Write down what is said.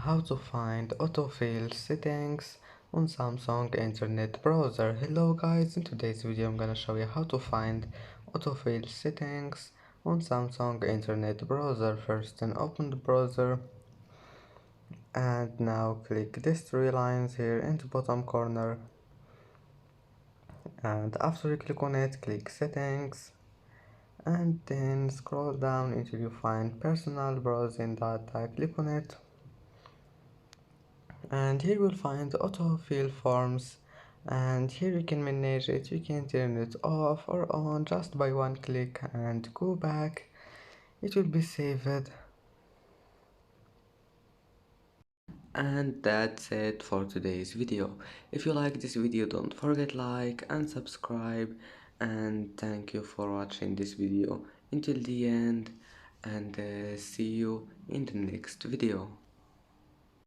how to find autofill settings on Samsung internet browser. Hello guys, in today's video I'm gonna show you how to find autofill settings on Samsung internet browser. First, then open the browser and now click these three lines here in the bottom corner, and after you click on it, click settings and then scroll down until you find personal browsing data. Click on it and here you'll find autofill forms, and here you can manage it. You can turn it off or on just by one click and go back. It will be saved. And that's it for today's video. If you like this video, don't forget like and subscribe, and thank you for watching this video until the end, and see you in the next video.